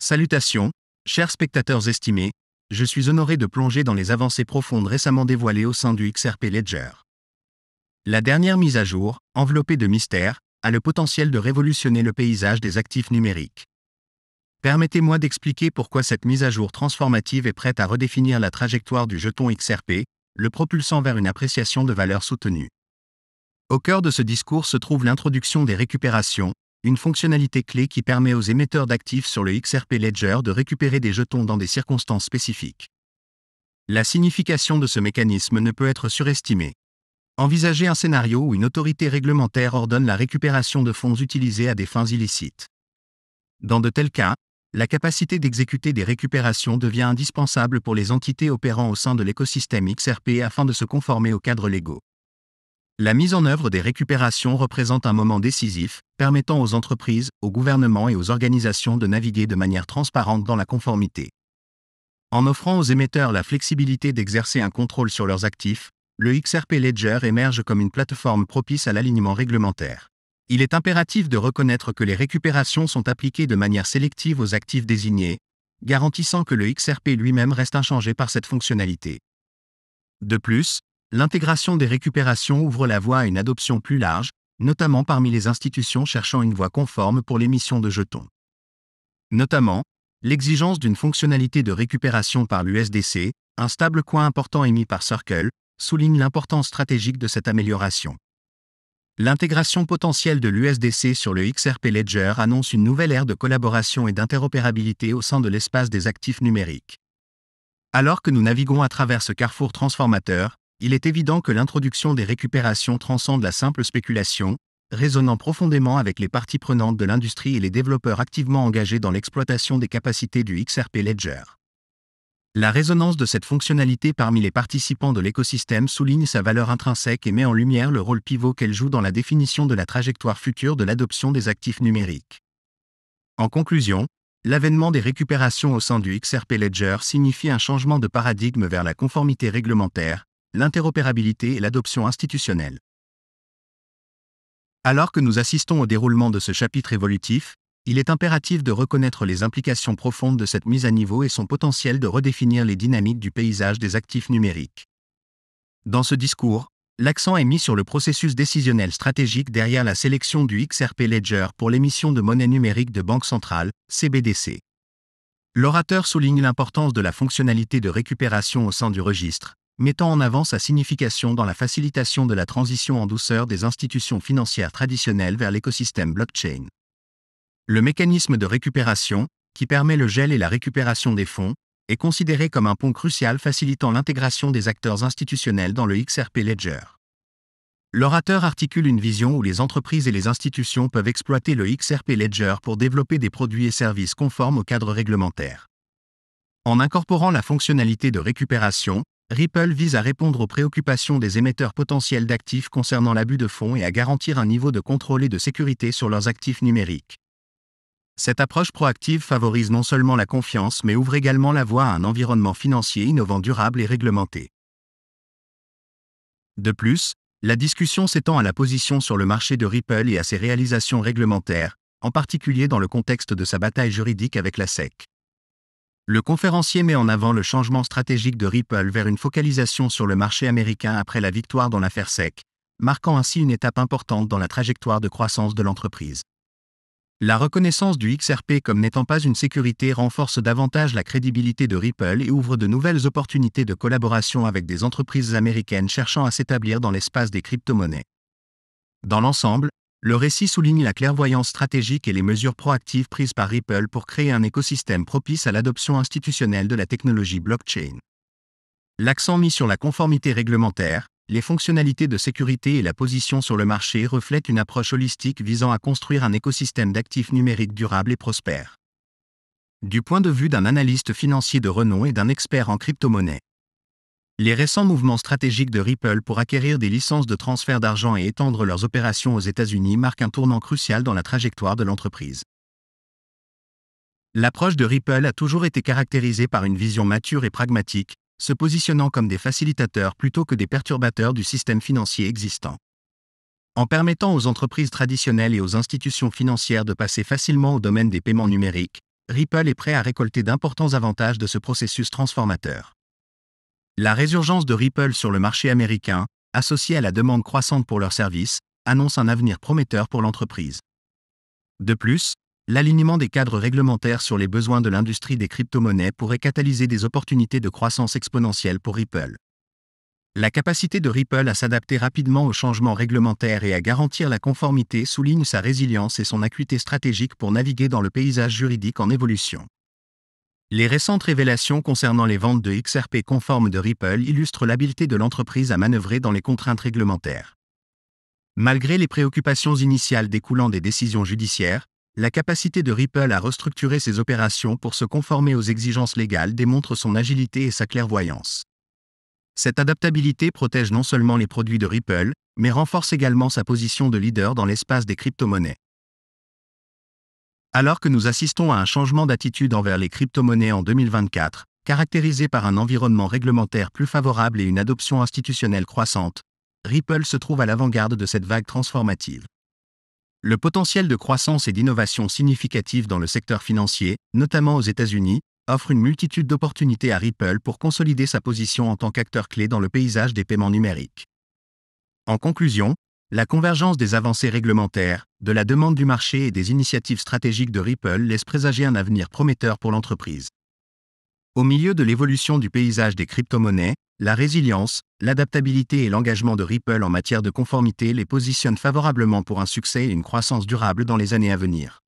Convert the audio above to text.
Salutations, chers spectateurs estimés, je suis honoré de plonger dans les avancées profondes récemment dévoilées au sein du XRP Ledger. La dernière mise à jour, enveloppée de mystère, a le potentiel de révolutionner le paysage des actifs numériques. Permettez-moi d'expliquer pourquoi cette mise à jour transformative est prête à redéfinir la trajectoire du jeton XRP, le propulsant vers une appréciation de valeur soutenue. Au cœur de ce discours se trouve l'introduction des récupérations, une fonctionnalité clé qui permet aux émetteurs d'actifs sur le XRP Ledger de récupérer des jetons dans des circonstances spécifiques. La signification de ce mécanisme ne peut être surestimée. Envisagez un scénario où une autorité réglementaire ordonne la récupération de fonds utilisés à des fins illicites. Dans de tels cas, la capacité d'exécuter des récupérations devient indispensable pour les entités opérant au sein de l'écosystème XRP afin de se conformer aux cadres légaux. La mise en œuvre des récupérations représente un moment décisif, permettant aux entreprises, aux gouvernements et aux organisations de naviguer de manière transparente dans la conformité. En offrant aux émetteurs la flexibilité d'exercer un contrôle sur leurs actifs, le XRP Ledger émerge comme une plateforme propice à l'alignement réglementaire. Il est impératif de reconnaître que les récupérations sont appliquées de manière sélective aux actifs désignés, garantissant que le XRP lui-même reste inchangé par cette fonctionnalité. De plus, l'intégration des récupérations ouvre la voie à une adoption plus large, notamment parmi les institutions cherchant une voie conforme pour l'émission de jetons. Notamment, l'exigence d'une fonctionnalité de récupération par l'USDC, un stablecoin important émis par Circle, souligne l'importance stratégique de cette amélioration. L'intégration potentielle de l'USDC sur le XRP Ledger annonce une nouvelle ère de collaboration et d'interopérabilité au sein de l'espace des actifs numériques. Alors que nous naviguons à travers ce carrefour transformateur, il est évident que l'introduction des récupérations transcende la simple spéculation, résonnant profondément avec les parties prenantes de l'industrie et les développeurs activement engagés dans l'exploitation des capacités du XRP Ledger. La résonance de cette fonctionnalité parmi les participants de l'écosystème souligne sa valeur intrinsèque et met en lumière le rôle pivot qu'elle joue dans la définition de la trajectoire future de l'adoption des actifs numériques. En conclusion, l'avènement des récupérations au sein du XRP Ledger signifie un changement de paradigme vers la conformité réglementaire, l'interopérabilité et l'adoption institutionnelle. Alors que nous assistons au déroulement de ce chapitre évolutif, il est impératif de reconnaître les implications profondes de cette mise à niveau et son potentiel de redéfinir les dynamiques du paysage des actifs numériques. Dans ce discours, l'accent est mis sur le processus décisionnel stratégique derrière la sélection du XRP Ledger pour l'émission de monnaie numérique de banque centrale, CBDC. L'orateur souligne l'importance de la fonctionnalité de récupération au sein du registre, mettant en avant sa signification dans la facilitation de la transition en douceur des institutions financières traditionnelles vers l'écosystème blockchain. Le mécanisme de récupération, qui permet le gel et la récupération des fonds, est considéré comme un pont crucial facilitant l'intégration des acteurs institutionnels dans le XRP Ledger. L'orateur articule une vision où les entreprises et les institutions peuvent exploiter le XRP Ledger pour développer des produits et services conformes au cadre réglementaire. En incorporant la fonctionnalité de récupération, Ripple vise à répondre aux préoccupations des émetteurs potentiels d'actifs concernant l'abus de fonds et à garantir un niveau de contrôle et de sécurité sur leurs actifs numériques. Cette approche proactive favorise non seulement la confiance mais ouvre également la voie à un environnement financier innovant, durable et réglementé. De plus, la discussion s'étend à la position sur le marché de Ripple et à ses réalisations réglementaires, en particulier dans le contexte de sa bataille juridique avec la SEC. Le conférencier met en avant le changement stratégique de Ripple vers une focalisation sur le marché américain après la victoire dans l'affaire SEC, marquant ainsi une étape importante dans la trajectoire de croissance de l'entreprise. La reconnaissance du XRP comme n'étant pas une sécurité renforce davantage la crédibilité de Ripple et ouvre de nouvelles opportunités de collaboration avec des entreprises américaines cherchant à s'établir dans l'espace des crypto-monnaies. Dans l'ensemble, le récit souligne la clairvoyance stratégique et les mesures proactives prises par Ripple pour créer un écosystème propice à l'adoption institutionnelle de la technologie blockchain. L'accent mis sur la conformité réglementaire, les fonctionnalités de sécurité et la position sur le marché reflètent une approche holistique visant à construire un écosystème d'actifs numériques durable et prospère. Du point de vue d'un analyste financier de renom et d'un expert en crypto-monnaie, les récents mouvements stratégiques de Ripple pour acquérir des licences de transfert d'argent et étendre leurs opérations aux États-Unis marquent un tournant crucial dans la trajectoire de l'entreprise. L'approche de Ripple a toujours été caractérisée par une vision mature et pragmatique, se positionnant comme des facilitateurs plutôt que des perturbateurs du système financier existant. En permettant aux entreprises traditionnelles et aux institutions financières de passer facilement au domaine des paiements numériques, Ripple est prêt à récolter d'importants avantages de ce processus transformateur. La résurgence de Ripple sur le marché américain, associée à la demande croissante pour leurs services, annonce un avenir prometteur pour l'entreprise. De plus, l'alignement des cadres réglementaires sur les besoins de l'industrie des crypto-monnaies pourrait catalyser des opportunités de croissance exponentielle pour Ripple. La capacité de Ripple à s'adapter rapidement aux changements réglementaires et à garantir la conformité souligne sa résilience et son acuité stratégique pour naviguer dans le paysage juridique en évolution. Les récentes révélations concernant les ventes de XRP conformes de Ripple illustrent l'habileté de l'entreprise à manœuvrer dans les contraintes réglementaires. Malgré les préoccupations initiales découlant des décisions judiciaires, la capacité de Ripple à restructurer ses opérations pour se conformer aux exigences légales démontre son agilité et sa clairvoyance. Cette adaptabilité protège non seulement les produits de Ripple, mais renforce également sa position de leader dans l'espace des crypto-monnaies. Alors que nous assistons à un changement d'attitude envers les crypto-monnaies en 2024, caractérisé par un environnement réglementaire plus favorable et une adoption institutionnelle croissante, Ripple se trouve à l'avant-garde de cette vague transformative. Le potentiel de croissance et d'innovation significative dans le secteur financier, notamment aux États-Unis, offre une multitude d'opportunités à Ripple pour consolider sa position en tant qu'acteur clé dans le paysage des paiements numériques. En conclusion, la convergence des avancées réglementaires, de la demande du marché et des initiatives stratégiques de Ripple laisse présager un avenir prometteur pour l'entreprise. Au milieu de l'évolution du paysage des crypto-monnaies, la résilience, l'adaptabilité et l'engagement de Ripple en matière de conformité les positionnent favorablement pour un succès et une croissance durable dans les années à venir.